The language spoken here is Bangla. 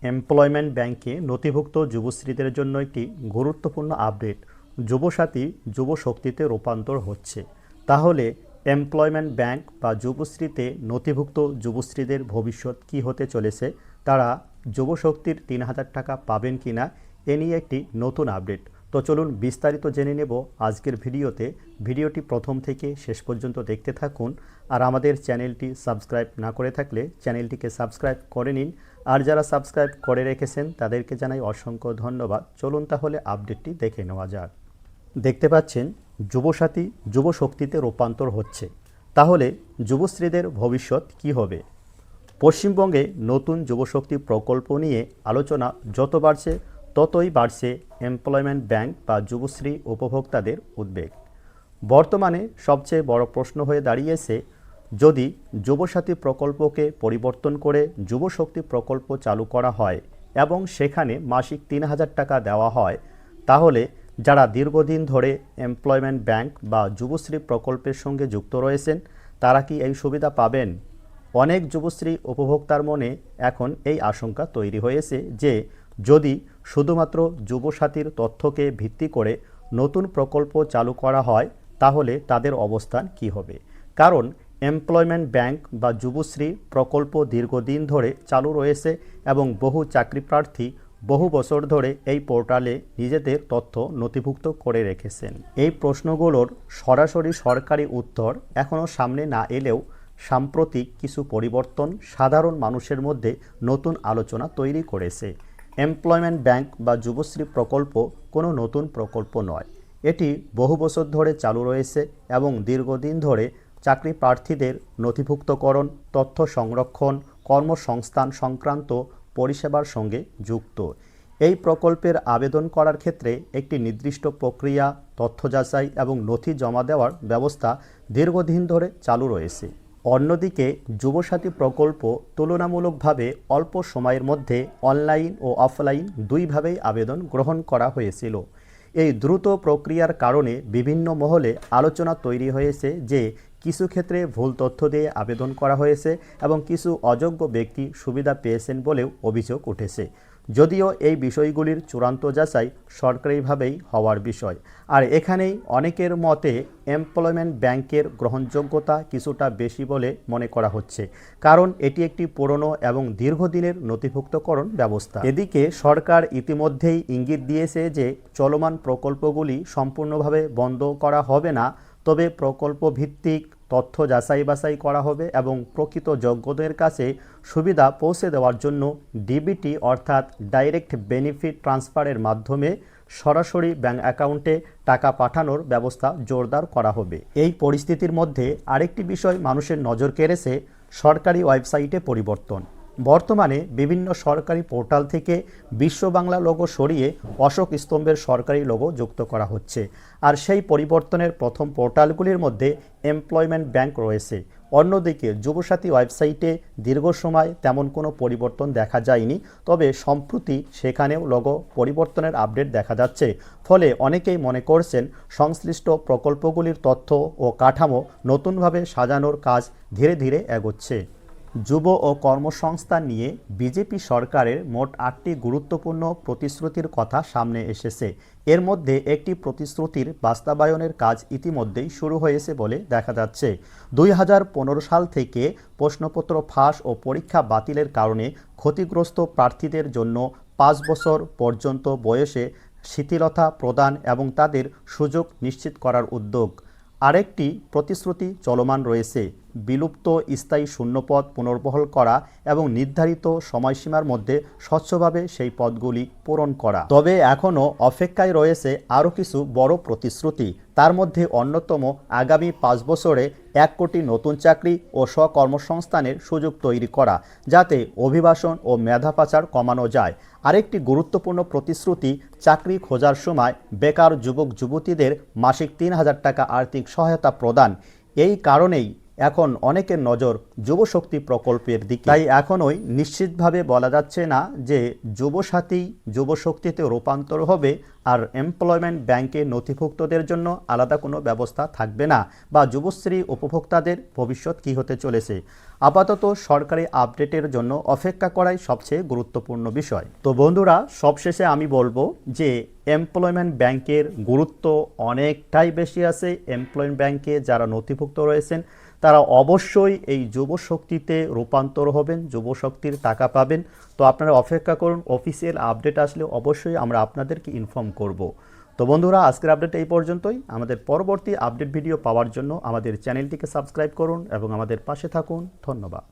এমপ্লয়মেন্ট ব্যাংকে নথিভুক্ত যুবশ্রীদের জন্য একটি গুরুত্বপূর্ণ আপডেট। যুবসাথী যুবশক্তিতে রূপান্তর হচ্ছে। তাহলে এমপ্লয়মেন্ট ব্যাংক বা যুবশ্রীতে নথিভুক্ত যুবশ্রীদের ভবিষ্যৎ কী হতে চলেছে, তারা যুবশক্তির ৩,০০০ টাকা পাবেন কিনা, এ নিয়ে একটি নতুন আপডেট। তো চলুন বিস্তারিত জেনে নেব আজকের ভিডিওতে। ভিডিওটি প্রথম থেকে শেষ পর্যন্ত দেখতে থাকুন। আর আমাদের চ্যানেলটি সাবস্ক্রাইব না করে থাকলে চ্যানেলটিকে সাবস্ক্রাইব করে নিন। আর যারা সাবস্ক্রাইব করে রেখেছেন তাদেরকে জানাই অসংখ্য ধন্যবাদ। চলুন তাহলে আপডেটটি দেখে নেওয়া যাক। দেখতে পাচ্ছেন যুবসাথী যুবশক্তিতে রূপান্তর হচ্ছে। তাহলে যুবশ্রীদের ভবিষ্যৎ কী হবে? পশ্চিমবঙ্গে নতুন যুবশক্তি প্রকল্প নিয়ে আলোচনা যত বাড়ছে ততই বাড়ছে এমপ্লয়মেন্ট ব্যাংক বা যুবশ্রী উপভোক্তাদের উদ্বেগ। বর্তমানে সবচেয়ে বড় প্রশ্ন হয়ে দাঁড়িয়েছে, যদি যুবসাথী প্রকল্পকে পরিবর্তন করে যুবশক্তি প্রকল্প চালু করা হয় এবং সেখানে মাসিক ৩,০০০ টাকা দেওয়া হয়, তাহলে যারা দীর্ঘদিন ধরে এমপ্লয়মেন্ট ব্যাংক বা যুবশ্রী প্রকল্পের সঙ্গে যুক্ত রয়েছেন তারা কি এই সুবিধা পাবেন? অনেক যুবশ্রী উপভোক্তার মনে এখন এই আশঙ্কা তৈরি হয়েছে যে যদি শুধুমাত্র যুবসাথীর তথ্যকে ভিত্তি করে নতুন প্রকল্প চালু করা হয় তাহলে তাদের অবস্থান কী হবে। কারণ এমপ্লয়মেন্ট ব্যাংক বা যুবশ্রী প্রকল্প দীর্ঘদিন ধরে চালু রয়েছে এবং বহু চাকরিপ্রার্থী বহু বছর ধরে এই পোর্টালে নিজেদের তথ্য নথিভুক্ত করে রেখেছেন। এই প্রশ্নগুলোর সরাসরি সরকারি উত্তর এখনও সামনে না এলেও সাম্প্রতিক কিছু পরিবর্তন সাধারণ মানুষের মধ্যে নতুন আলোচনা তৈরি করেছে। এমপ্লয়মেন্ট ব্যাংক বা যুবশ্রী প্রকল্প কোনো নতুন প্রকল্প নয়। এটি বহু বছর ধরে চালু রয়েছে এবং দীর্ঘদিন ধরে চাকরি প্রার্থীদের নথিভুক্তকরণ, তথ্য সংরক্ষণ, কর্মসংস্থান সংক্রান্ত পরিষেবার সঙ্গে যুক্ত। এই প্রকল্পের আবেদন করার ক্ষেত্রে একটি নির্দিষ্ট প্রক্রিয়া, তথ্য যাচাই এবং নথি জমা দেওয়ার ব্যবস্থা দীর্ঘদিন ধরে চালু রয়েছে। অন্যদিকে যুবসাথী প্রকল্প তুলনামূলকভাবে অল্প সময়ের মধ্যে অনলাইন ও অফলাইন দুইভাবেই আবেদন গ্রহণ করা হয়েছিল। এই দ্রুত প্রক্রিয়ার কারণে বিভিন্ন মহলে আলোচনা তৈরি হয়েছে যে কিছু ক্ষেত্রে ভুল তথ্য দিয়ে আবেদন করা হয়েছে এবং কিছু অযোগ্য ব্যক্তি সুবিধা পেয়েছেন বলেও অভিযোগ উঠেছে। যদিও এই বিষয়গুলির চূড়ান্ত যাচাই সরকারিভাবেই হওয়ার বিষয়। আর এখানেই অনেকের মতে এমপ্লয়মেন্ট ব্যাংকের গ্রহণযোগ্যতা কিছুটা বেশি বলে মনে করা হচ্ছে, কারণ এটি একটি পুরনো এবং দীর্ঘদিনের নথিভুক্তকরণ ব্যবস্থা। এদিকে সরকার ইতিমধ্যেই ইঙ্গিত দিয়েছে যে চলমান প্রকল্পগুলি সম্পূর্ণভাবে বন্ধ করা হবে না, তবে প্রকল্প ভিত্তিক তথ্য যাচাই বাছাই করা হবে এবং প্রকৃত যোগ্যদের কাছে সুবিধা পৌঁছে দেওয়ার জন্য ডিবিটি অর্থাৎ ডাইরেক্ট বেনিফিট ট্রান্সফারের মাধ্যমে সরাসরি ব্যাংক অ্যাকাউন্টে টাকা পাঠানোর ব্যবস্থা জোরদার করা হবে। এই পরিস্থিতির মধ্যে আরেকটি বিষয় মানুষের নজর কেড়েছে, সরকারি ওয়েবসাইটে পরিবর্তন। বর্তমানে বিভিন্ন সরকারি পোর্টাল থেকে বিশ্ব বাংলা লোগো সরিয়ে অশোক স্তম্ভের সরকারি লোগো যুক্ত করা হচ্ছে। আর সেই পরিবর্তনের প্রথম পোর্টালগুলির মধ্যে এমপ্লয়মেন্ট ব্যাংক রয়েছে। অন্যদিকে যুবসাথী ওয়েবসাইটে দীর্ঘ সময় তেমন কোনো পরিবর্তন দেখা যায়নি, তবে সম্প্রতি সেখানেও লোগো পরিবর্তনের আপডেট দেখা যাচ্ছে। ফলে অনেকেই মনে করছেন সংশ্লিষ্ট প্রকল্পগুলির তথ্য ও কাঠামো নতুনভাবে সাজানোর কাজ ধীরে ধীরে এগোচ্ছে। যুব ও কর্মসংস্থান নিয়ে বিজেপি সরকারের মোট ৮টি গুরুত্বপূর্ণ প্রতিশ্রুতির কথা সামনে এসেছে। এর মধ্যে একটি প্রতিশ্রুতির বাস্তবায়নের কাজ ইতিমধ্যেই শুরু হয়েছে বলে দেখা যাচ্ছে। ২০১৫ সাল থেকে প্রশ্নপত্র ফাঁস ও পরীক্ষা বাতিলের কারণে ক্ষতিগ্রস্ত প্রার্থীদের জন্য ৫ বছর পর্যন্ত বয়সে শিথিলতা প্রদান এবং তাদের সুযোগ নিশ্চিত করার উদ্যোগ। আরেকটি প্রতিশ্রুতি চলমান রয়েছে, বিলুপ্ত স্থায়ী শূন্যপদ পুনর্বহাল করা এবং নির্ধারিত সময়সীমার মধ্যে স্বচ্ছভাবে সেই পদগুলি পূরণ করা। তবে এখনও অপেক্ষায় রয়েছে আরও কিছু বড় প্রতিশ্রুতি। তার মধ্যে অন্যতম আগামী ৫ বছরে ১ কোটি নতুন চাকরি ও স্বকর্মসংস্থানের সুযোগ তৈরি করা, যাতে অভিবাসন ও মেধা পাচার কমানো যায়। আরেকটি গুরুত্বপূর্ণ প্রতিশ্রুতি, চাকরি খোঁজার সময় বেকার যুবক যুবতীদের মাসিক ৩,০০০ টাকা আর্থিক সহায়তা প্রদান। এই কারণেই এখন অনেকের নজর যুবশক্তি প্রকল্পের দিকে। তাই এখনই নিশ্চিতভাবে বলা যাচ্ছে না যে যুবসাথী যুবশক্তিতে রূপান্তর হবে আর এমপ্লয়মেন্ট ব্যাংকে নথিভুক্তদের জন্য আলাদা কোনো ব্যবস্থা থাকবে না, বা যুবশ্রী উপভোক্তাদের ভবিষ্যৎ কী হতে চলেছে। আপাতত সরকারি আপডেটের জন্য অপেক্ষা করাই সবচেয়ে গুরুত্বপূর্ণ বিষয়। তো বন্ধুরা, সবশেষে আমি বলবো যে এমপ্লয়মেন্ট ব্যাংকের গুরুত্ব অনেকটাই বেশি আছে। এমপ্লয়মেন্ট ব্যাংকে যারা নথিভুক্ত রয়েছেন তারা অবশ্যই এই যুবশক্তিতে রূপান্তর হবেন, যুবশক্তির টাকা পাবেন। তো আপনারা অপেক্ষা করুন, অফিসিয়াল আপডেট আসলে অবশ্যই আমরা আপনাদেরকে ইনফর্ম করব। তো বন্ধুরা, আজকের আপডেট এই পর্যন্তই। আমাদের পরবর্তী আপডেট ভিডিও পাওয়ার জন্য আমাদের চ্যানেলটিকে সাবস্ক্রাইব করুন এবং আমাদের পাশে থাকুন। ধন্যবাদ।